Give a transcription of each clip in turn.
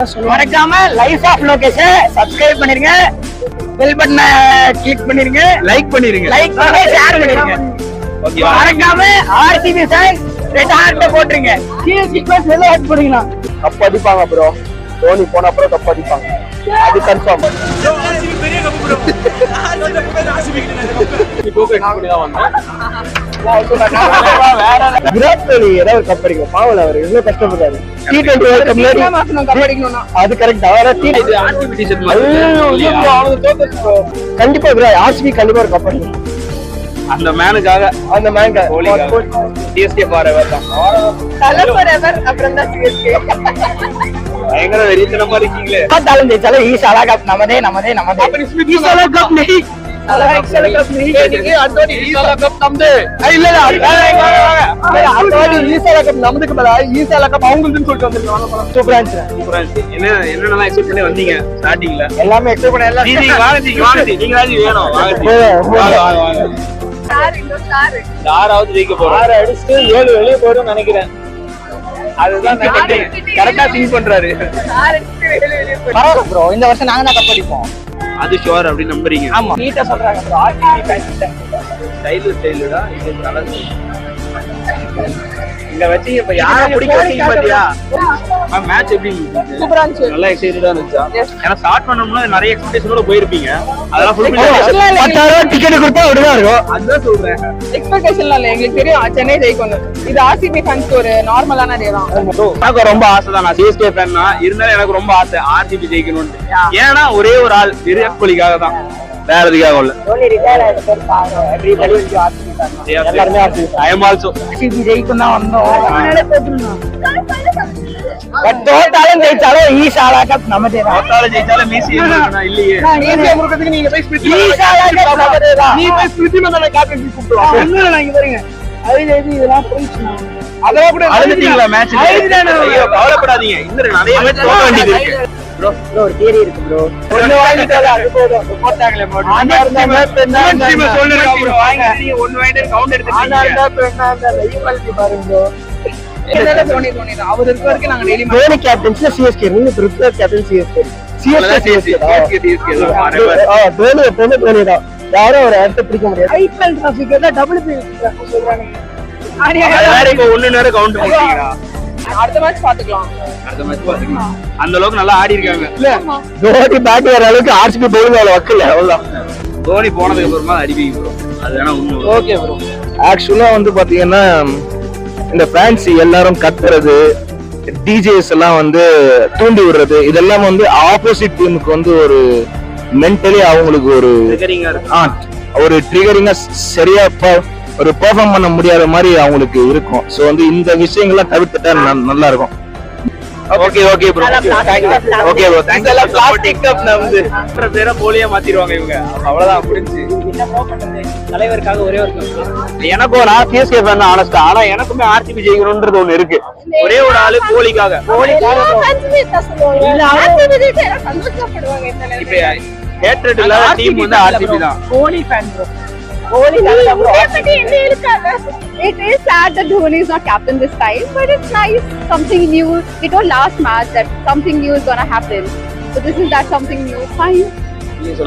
மறக்காம life of location subscribe பண்ணிருங்க, bell பட்டனை கிளிக் பண்ணிருங்க, லைக் பண்ணி ஷேர் பண்ணிருங்க. ஓகே, மறக்காம ஆர்சிபி ஃபேன்ஸ் ரெட் ஹார்ட் போட்டுருங்க. சிஎஸ்கே ஃபேன்ஸ் ரெட் ஹார்ட் போடுறீங்களா? கப் அடிப்பாங்க ப்ரோ. தோனி போன அப்புறம் கப் அடிப்பாங்க, அது கன்ஃபார்ம். விராட் கோலி ஏதாவது கப் அடிக்கும். பாவல அவர் எவ்வளவு கஷ்டப்படுறாரு. அது கரெக்ட். கண்டிப்பா ஆர்சிபி கண்டிப்பா ஒரு கப் அடிக்கும். அந்த மேனுக்காக சிஎஸ்கே ஃபாரெவர் தான். அப்புறம் தான் சிஎஸ்கே. பயங்கர வெறித்தனமா இருக்கீங்களே. பார்த்தாலும் ஜெயிச்சாலும் ஈசாலா கப் நமதே நமதே நமதே. ஈசாலா கப் நஹி, ஈசாலா கப் நஹி. அந்தோனி ஈசாலா கப் நமது. இல்ல அந்தோனி ஈசாலா கப் நமதுக்கு பதிலா ஈசாலா கப் அவங்களுக்குன்னு சொல்லிட்டு வந்திருக்காங்க. சூப்பரா இருந்துச்சு. என்னென்னலாம் எக்ஸ்பெக்ட் பண்ணி வந்தீங்க ஸ்டார்டிங்ல? எல்லாமே எக்ஸ்பெக்ட் பண்ண எல்லாம் நீங்க வேணும். யாராவது ஜெயிக்க போறாரு. அடிச்சுட்டு 7 வெளியே போயிடும் நினைக்கிறேன். அதுதான் கரெக்டா திங்க் பண்றாரு. பரவாயில்ல ப்ரோ, இந்த வருஷம் நாங்க தான் கப் அடிப்போம். அது ஷுவர் அப்படி நம்புறீங்க? ஆமா, நீட்டா சொல்றாங்க ப்ரோ. ஆர்சிபி ஃபேன்ஸ் ஸ்டைலுடா இது கலர் இங்க வச்சு இப்ப யார பிடிக்கும் பாத்தியா? மேட்ச் எப்படி சூப்பரா இருந்துச்சு. நல்லா எக்ஸைட்டடா இருந்துச்சா? ஏன்னா ஸ்டார்ட் பண்ணோம்னா நிறைய எக்ஸ்பெக்டேஷனோட போயிருப்பீங்க. அதெல்லாம் ஃபுல் 10,000 டிக்கெட் கொடுத்தா அப்படிதான் இருக்கும். அதுதான் சொல்றேன். எக்ஸ்பெக்டேஷன்ல இல்ல, எங்களுக்கு தெரியும் சென்னை ஜெயிக்கணும். இது ஆர்சிபி ஃபேன்ஸ்க்கு ஒரு நார்மலான டே தான். எனக்கு ரொம்ப ஆசை தான். நான் சிஎஸ்கே ஃபேன் தான் இருந்தாலும் எனக்கு ரொம்ப ஆசை ஆர்சிபி ஜெயிக்கணும்னு. ஏன்னா ஒரே ஒரு ஆள் விராட் கோலிக்காக தான், வேற எதுக்காக இல்ல. தோனி ரிட்டையர் ஆயிட்ட பாருங்க, எவ்ரிபடி இஸ் ஆர்சிபி ஃபேன். எல்லாரும் ஆர்சிபி. ஐ அம் ஆல்சோ ஆர்சிபி ஜெயிக்கும் தான் வந்தோம். பட் தோத்தாலும் ஜெயிச்சாலும் ஈசாலா கப் நமதே தான். தோத்தாலும் ஜெயிச்சாலும் மீசி இல்லையே. ஈஸியா முறுக்கிறதுக்கு நீங்க போய் ஸ்மிருதி ஈசாலா கப் நமதே தான். நீ போய் ஸ்மிருதி மந்தன கேப்டன்சி கூப்பிடுவாங்க. ஒண்ணுல நான் இங்க பாருங்க, அது இதெல்லாம் போயிடுச்சுனா அதெல்லாம் கூட அழுதுட்டீங்களா மேட்ச்? ஐயோ கவலைப்படாதீங்க, இன்னும் நிறைய மேட்ச் தோக்க வேண்டியது இருக்கு. ப்ரோ ஒரு தியரி இருக்கு ப்ரோ. ஒன்னு வாங்கிட்டால அது போதும். போட்டாங்களே போடு. ஆனா இருந்தா டீம் சொல்லுங்க ப்ரோ. வாங்க நீங்க 1 வாங்கிட்டு கவுண்ட் எடுத்துட்டீங்க. ஆனா இருந்தா பெண்ணா அந்த ஈக்குவாலிட்டி பாருங்க ப்ரோ. இதெல்லாம் தோனி தான். அவர் இருக்க வரைக்கும் நாங்க டெய்லி தோனி கேப்டன்சில சிஎஸ்கே நீங்க பிரிப்பேர் கேப்டன் சிஎஸ்கே சிஎஸ்கே தான் ஃபாரெவர். தோனி எப்பவுமே தோனி தான். யாரும் ஒரு இடத்தை பிடிக்க முடியாது. ஐபிஎல் டிராஃபிக் தான் டபுள் பி சொல்றாங்க. வேற இப்போ 1 நேரம் கவுண்ட் போட்டீங்களா? அடுத்த மேட்ச் பாத்துக்கலாம். அடுத்த மேட்ச் பாத்துக்கலாம். அந்த அளவுக்கு நல்லா ஆடி இருக்காங்க. தோனி பேட் வர அளவுக்கு ஆர்சிபி போடுங்க அவ்வளவு வக்கல அவ்வளவுதான். தோனி போனதுக்கு அப்புறமா அடிப்பீங்க ப்ரோ. அது வேணா உண்மை. Okay bro. ஆக்சுவலா வந்து பாத்தீங்கன்னா இந்த ஃபேன்ஸ் எல்லாரும் கத்துறது, டிஜேஸ் எல்லாம் வந்து தூண்டி விடுறது, இதெல்லாம் வந்து ஆப்போசிட் டீமுக்கு வந்து ஒரு மென்டலி அவங்களுக்கு ஒரு ஒரு ட்ரிகரிங்கா சரியா ஒரு பெர்ஃபார்ம் பண்ண முடியாத மாதிரி அவங்களுக்கு இருக்கும். சோ வந்து இந்த விஷயங்கள்லாம் தவிர்த்துட்டா நல்லா இருக்கும். Okay okay bro. Okay bro. Thanks எல்லாம் பிளாஸ்டிக் கப் வந்து பேரை போலியா மாத்திடுவாங்க இவங்க. அவ்வளவுதான் முடிஞ்சு. தலைவருக்காக ஒரே ஒரு கப். எனக்கும் நான் சிஎஸ்கே ஃபேன் தான் ஆனஸ்டா. ஆனா எனக்குமே ஆர்சிபி ஜெயிக்கணும்ன்றது ஒண்ணு இருக்கு. ஒரே ஒரு ஆளு கோலிக்காக. இப்ப ஹேட்ரட் இல்லாத டீம் வந்து ஆர்சிபி தான். Kohli fan bro. It is sad that Dhoni is not captain this time, but it's nice. Something new. We told last match that something new is gonna happen. So this is that something new. Fine.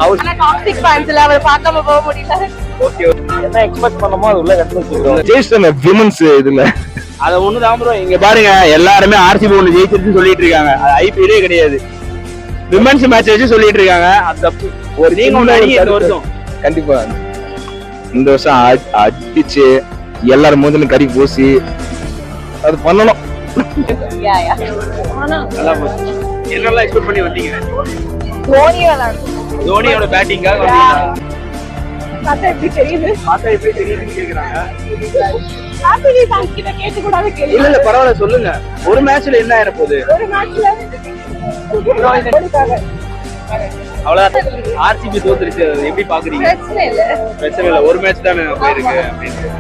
ஆனா toxic fans எல்லாம் அவர் பார்க்காம போக முடியல. Okay என்ன expect பண்ணோமோ அது உள்ள கட்டு வச்சிருக்கோம். ஜெயிச்சன women's இதுல அத ஒண்ணுதான் ப்ரோ. இங்க பாருங்க எல்லாருமே ஆர்சிபி ஒன்னு ஜெயிச்சிருச்சுன்னு சொல்லிட்டு இருக்காங்க. அது ஐபிஎல்லே கிடையாது. விமென்ஸ் மேட்ச் வச்சு சொல்லிட்டு இருக்காங்க. அது தப்பு. ஒரு நீங்க ஒன்னு அடிங்க இந்த வருஷம். கண்டிப்பா இந்த வருஷம் அடிச்சு எல்லாரும் மூஞ்சிலும் கறி பூசி அது பண்ணணும். நல்லா போச்சு. என்னெல்லாம் எக்ஸ்பெக்ட் பண்ணி வந்தீங்க? தோனியோட பேட்டிங்காக வந்தீங்களா? பார்த்தா எப்படி தெரியுது? பார்த்தா எப்படி தெரியுதுன்னு கேக்குறாங்க. ஆர்சிபி ஃபேன்ஸ் கிட்ட கேட்டு கூடாது கேள்வி. இல்ல பரவாயில்ல சொல்லுங்க. ஒரு மேட்ச்ல என்ன ஆயிர போகுது? ஒரு மேட்ச்ல அவ்வளவுதான். ஆர்சிபி தோத்துருச்சு. எப்படி பாக்குறீங்க? பிரச்சனை இல்ல. ஒரு மேட்ச் தானே போயிருக்கு அப்படின்னு.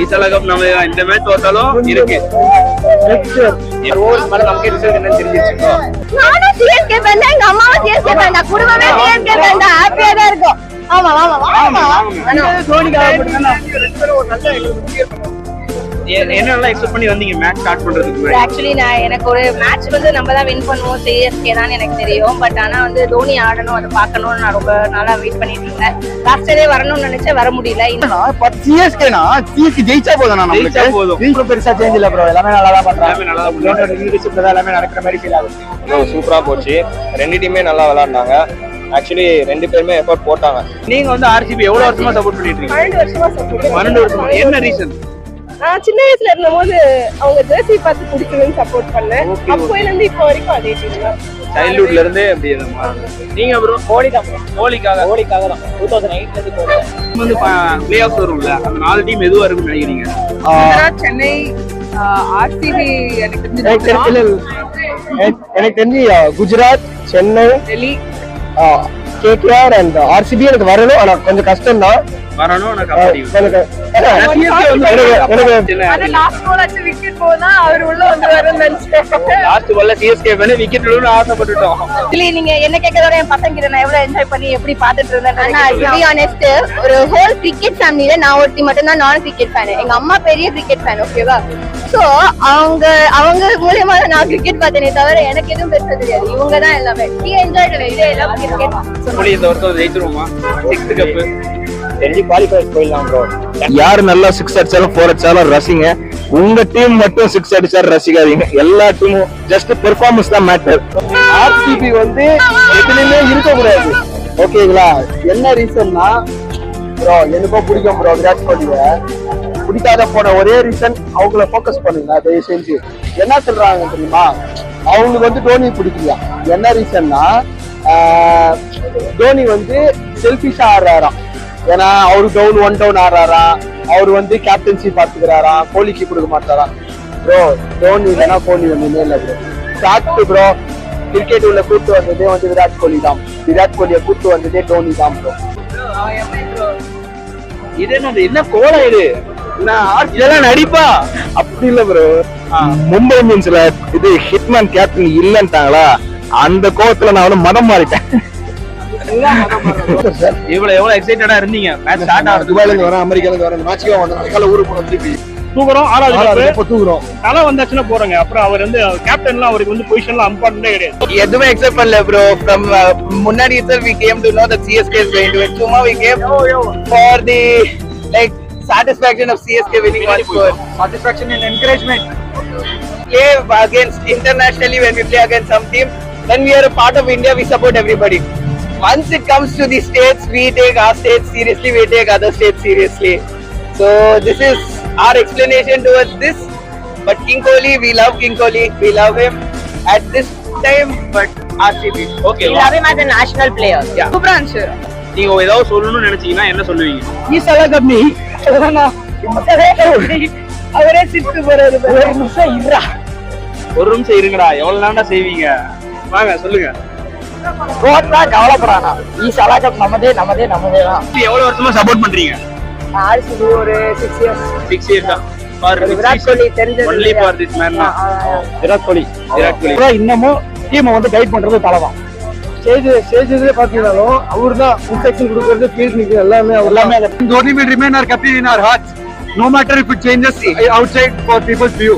ஈசாலா கப் நம்ம இந்த மேட்ச் தோத்தாலும் இருக்கு. ஓவர் மேல நமக்கு ரிசல்ட் என்னன்னு தெரிஞ்சிருச்சு. நானும் சிஎஸ்கே ஃபேன் தான், எங்க அம்மாவும் சிஎஸ்கே ஃபேன் தான், குடும்பமே சிஎஸ்கே ஃபேன் தான். ஹாப்பியா தான் இருக்கும். ஆமா ஆமா ஆமா. தோனிக்காக போடுங்க. என்னெல்லாம் எக்ஸ்பெக்ட் பண்ணி வந்தீங்க மேட்ச் ஸ்டார்ட் பண்றதுக்கு முன்னாடி? ஆக்சுவலி எனக்கு ஒரு மேட்ச் வந்து நம்ம தான் வின் பண்ணுவோம் சிஎஸ்கே தான் எனக்கு தெரியும். பட் ஆனா வந்து தோனி ஆடணும், அதை பார்க்கணும்னு நான் ரொம்ப நாளா வெயிட் பண்ணிட்டு இருந்தேன். லாஸ்ட் டே வரணும்னு நினைச்சேன், வர முடியல. சிஎஸ்கேனா சிஎஸ்கே ஜெயிச்சா போதும், ஜெயிச்சா போதும். நம்மளுக்கு பெருசா சேஞ்ச் இல்ல ப்ரோ. எல்லாமே நல்லா தான் பண்றாங்க. எல்லாமே நல்லா தான் பண்றாங்க. லீடர்ஷிப்ல தான் எல்லாமே நடக்கிற மாதிரி ஃபீல் ஆகுது. சூப்பரா போச்சு. ரெண்டு டீமே நல்லா விளையாடுனாங்க. ஆக்சுவலி ரெண்டு பேருமே எஃபோர்ட் போட்டாங்க. நீங்க வந்து ஆர்சிபி எவ்வளவு வருஷமா சப்போர்ட் பண்ணிட்டு இருக்கீங்க? 12 வருஷமா support 12 வருஷமா. என்ன ரீசன்? நான் சின்ன வயசுல இருந்தபோது அவங்க ஜெர்சி பார்த்து பிடிக்குதுன்னு சப்போர்ட் பண்ணேன். அப்போல இருந்து இப்போ வரைக்கும் அதே டீம் தான். சைல்ட்ஹுட்ல இருந்தே அப்படி நீங்க ப்ரோ? கோலி தான் ப்ரோ. கோலிக்காக தான் 2008ல இருந்து கோலி வந்து பிளே ஆஃப் வரும்ல, அந்த 4 டீம் எதுவா இருக்கும்னு நினைக்கிறீங்க? குஜராத், சென்னை, ஆர்சிபி எனக்கு தெரிஞ்சு Gujarat, Chennai, Delhi, KKR and RCB எனக்கு வரணும். ஆனா கொஞ்சம் கஷ்டம் தான் வரணும். நான் கபடி அது லாஸ்ட் பால் அடிச்சு விக்கெட் போனா அவர் உள்ள வந்து வரணும்னு நினைச்சேன். லாஸ்ட் பால்ல சிஎஸ்கே பண்ணி விக்கெட் விழுன்னு ஆசைப்பட்டுட்டோம். ஆக்சுவலி நீங்க என்ன கேட்கறதோட என் பசங்க கிட்ட நான் எவ்வளவு என்ஜாய் பண்ணி எப்படி பாத்துட்டு இருந்தேன். ஒரு ஹோல் கிரிக்கெட் ஃபேமிலியில நான் ஒருத்தி மட்டும் தான் நான் கிரிக்கெட் ஃபேன். எங்க அம்மா பெரிய கிரிக்கெட் ஃபேன், ஓகேவா? சோ அவங்க மூலியமா நான் கிரிக்கெட் பார்த்தேனே தவிர எனக்கு எதுவும் பெருசா தெரியாது. இவங்க தான் எல்லாமே. நீ என்ஜாய் இதே எல்லாம் கிரிக்கெட். இந்த வருஷம் ஜெயிச்சிருவோமா? 6th கப் தெரிஞ்சு குவாலிஃபை போயிடலாம் ப்ரோ. யாரு நல்லா 6 அடிச்சாலும் 4 அடிச்சாலும் ரசிங்க. உங்க டீம் மட்டும் 6 அடிச்சாலும் ரசிக்காதீங்க. எல்லா டீமும் ஜஸ்ட் பெர்ஃபார்மன்ஸ் தான் மேட்டர். ஆர்சிபி வந்து எதுலயுமே இருக்கக்கூடாது, ஓகேங்களா? என்ன ரீசன்னா ப்ரோ, எனக்கும் பிடிக்கும் ப்ரோ விராட் கோலியை. பிடிக்காத போன ஒரே ரீசன் அவங்கள ஃபோக்கஸ் பண்ணுங்க தயவு செஞ்சு. என்ன சொல்றாங்க தெரியுமா? அவங்களுக்கு வந்து தோனி பிடிக்கலையா? என்ன ரீசன்னா தோனி வந்து செல்ஃபிஷா ஆடுறாராம். ஏன்னா அவரு டவுன் 1 டவுன் ஆடுறாராம். அவர் வந்து கேப்டன்சி பாத்துக்கிறாராம், கோலிக்கு கொடுக்க மாட்டாராம். ப்ரோ தோனி இல்லைன்னா கோலி ஒண்ணுமே இல்லை ப்ரோ. Fact bro. கிரிக்கெட் உள்ள கூட்டு வந்ததே வந்து விராட் கோலி தான். விராட் கோலியை கூட்டு வந்ததே தோனி தான் ப்ரோ. இது என்ன கோலா இது? இதெல்லாம் நடிப்பா? அப்படி இல்ல ப்ரோ. மும்பை இந்தியன்ஸ்ல இது ஹிட்மேன் கேப்டன் இல்லன்ட்டாங்களா, அந்த கோவத்துல நான் வந்து மதம் மாறிட்டேன். எவ்வளவு எக்ஸைட்டடா இருந்தீங்க மேட்ச் ஸ்டார்ட் ஆகுது? துபாயில இருந்து வரேன், அமெரிக்கால இருந்து வரேன். இந்த மேட்ச்க்கு வந்தேன். அதுக்கால ஊருக்கு போனோம். திருப்பி தூக்குறோம். ஆளாவது இப்ப தூக்குறோம். தலை வந்தாச்சுன்னா போறோங்க. அப்புறம் அவர் வந்து கேப்டன்லாம் அவருக்கு வந்து பொசிஷன்லாம் இம்பார்ட்டன்டே கிடையாது. எதுவுமே எக்ஸெப்ட் பண்ணல ப்ரோ. ஃப்ரம் முன்னாடி itself we came to know that CSK is going to win. சும்மா we came for the like satisfaction of CSK winning one score. Satisfaction and encouragement. Play against internationally, when we play against some team, then we are a part of India, we support everybody. Once it comes to the states, we take our states seriously, we take other states seriously. So this is our explanation towards this. But King Kohli, we love King Kohli, we love him at this time, but RCB. Okay. We love him as a national player. Yeah. சூப்பரா இருந்துச்சு. நீங்க ஏதாவது சொல்லணும்னு நினைச்சீங்கன்னா என்ன சொல்லுவீங்க? அவரே சிரித்து போறாரு. ஒரு நிமிஷம் இருங்கடா. எவ்வளவு நாளா செய்வீங்க? வாங்க சொல்லுங்க. கவலைப்படானா ஈ சலா கப் நமதே தான். எவ்வளவு வருஷமா சப்போர்ட் பண்றீங்க? ஆர்சிபி ஒரு 6 years. 6 years தான். விராட் கோலி தெரிஞ்சது. Only for this man. Virat Kohli இன்னமும் டீமை வந்து கைட் பண்றது தலைதான். ஸ்டேஜ்ல பாத்தீங்கன்னாலும் அவரு தான் இன்ஸ்ட்ரக்ஷன் கொடுக்கறது, ஃபீல்டிங் எல்லாமே அவர் எல்லாமே. Dhoni will remain our captain in our hearts, no matter if it changes outside for people's view.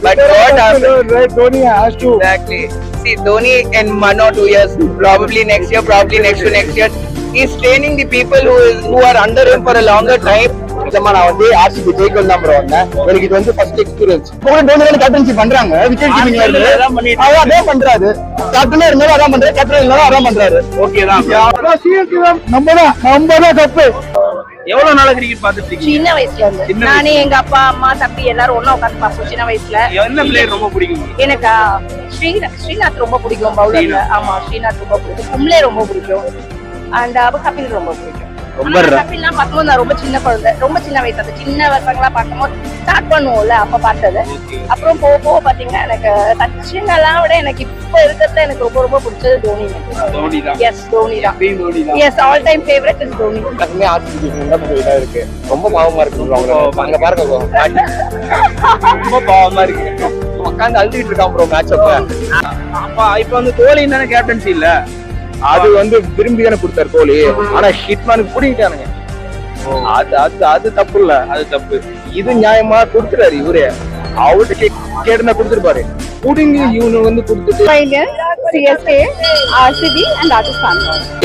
But what happened? Right, Dhoni has to. Exactly. See, Dhoni in 1 or 2 years, probably next year, probably next to next year, he's training the people who are under him for a longer time. நான் வந்து RCB ஜெயிக்கல் தான் bro வந்தேன். எனக்கு இது வந்து first experience. Dhoni captaincy பண்றாங்க, wicket keeping அதே பண்றாரு. கேப்டனா இருந்தாலும் அதான் பண்றாரு, கேப்டன் இருந்தாலும் அதான் பண்றாரு. ஓகே தான். நம்ம தான் கப்பு. எவ்வளவு நாளா கிரிக்கெட் பாத்துட்டு இருக்கீங்க? சின்ன வயசுல இருந்து நானே எங்க அப்பா அம்மா தம்பி எல்லாரும் ஒண்ணா உட்காந்து பார்ப்போம் சின்ன வயசுல. என்ன பிளேயர் ரொம்ப பிடிக்கும்? எனக்கு ஸ்ரீநாத் ரொம்ப பிடிக்கும் பவுலர்ல. ஆமா, ஸ்ரீநாத் ரொம்ப பிடிக்கும். கும்ளே ரொம்ப பிடிக்கும். அண்ட் கபில் ரொம்ப பிடிக்கும். கபில்லாம் பார்க்கும்போது நான் ரொம்ப சின்ன குழந்தை, ரொம்ப சின்ன வயசு, அந்த சின்ன வருஷங்களா பார்க்கும்போது ஸ்டார்ட் பண்ணுவோம்ல, அப்ப பார்த்தது. அப்புறம் போக போக பாத்தீங்கன்னா எனக்கு சச்சின் எல்லாம் விட எனக்கு இப்ப இருக்கிறது எனக்கு ரொம்ப ரொம்ப பிடிச்சது தோனி. தோனி தான். எஸ், தோனி தான். தோனி தான். Yes, all time favourite is Dhoni. எல்லாமே ஆர்சிபி இதா இருக்கு. ரொம்ப பாவமா இருக்கு அவங்க. அங்க பாருங்க, ரொம்ப பாவமா இருக்கு. உட்காந்து அழுதுட்டு இருக்கான் ப்ரோ மேட்ச் அப்ப. அப்பா இப்ப வந்து கோலி தானே கேப்டன்சி இல்ல? அது வந்து விரும்பி தானே கொடுத்தாரு கோலி. ஆனா ஹிட்மேனுக்கு பிடிக்கிட்டானுங்க. அது தப்பு இல்ல, அது தப்பு. இது நியாயமா கொடுத்துறாரு இவரே. அவர்கிட்ட கேட்டுனா கொடுத்துருப்பாரு. புடிங்க இவனு வந்து கொடுத்துட்டு Indians, CSK, RCB and Rajasthan.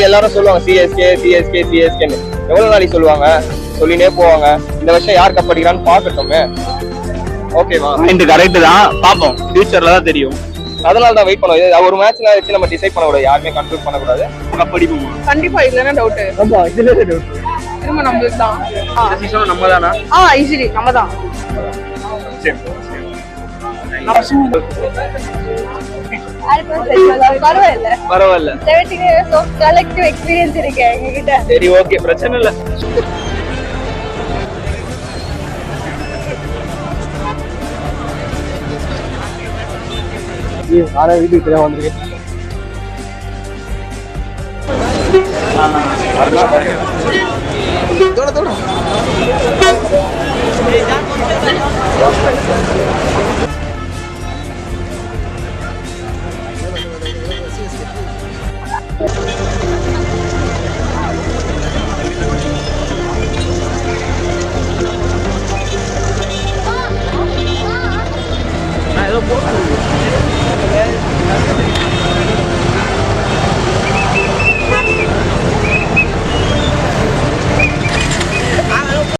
எல்லாரும் சொல்லுவாங்க சிஎஸ்கே சிஎஸ்கே சிஎஸ்கேன்னு. எவ்வளவு நாளைக்கு சொல்லுவாங்க, சொல்லினே போவாங்க. இந்த வருஷம் யார் கப் அடிக்கிறான்னு பாக்கட்டுமே. ஓகேவா? இந்த கரெக்ட் தான், பாப்போம் ஃபியூச்சர்ல தான் தெரியும். அதனால தான் வெயிட் பண்ணுவோம். இது ஒரு மேட்ச்ல வச்சு நம்ம டிசைட் பண்ணக்கூடாது, யாருமே கன்க்ளூட் பண்ணக்கூடாது. கப் அடிப்போமா? கண்டிப்பா இல்லன்னா டவுட் திரும்ப நம்மளுக்கு தான் இந்த சீசன் நம்ம தானா? ஈஸிலி நம்ம தான் சரி பரவாயில்ல. பரவாயில்ல. 17 years of collective experience இருக்கு எங்ககிட்ட. சரி ஓகே, பிரச்சனை இல்ல. நானே வீட்டுக்கு தெரியாம வந்திருக்கேன். தோட தோட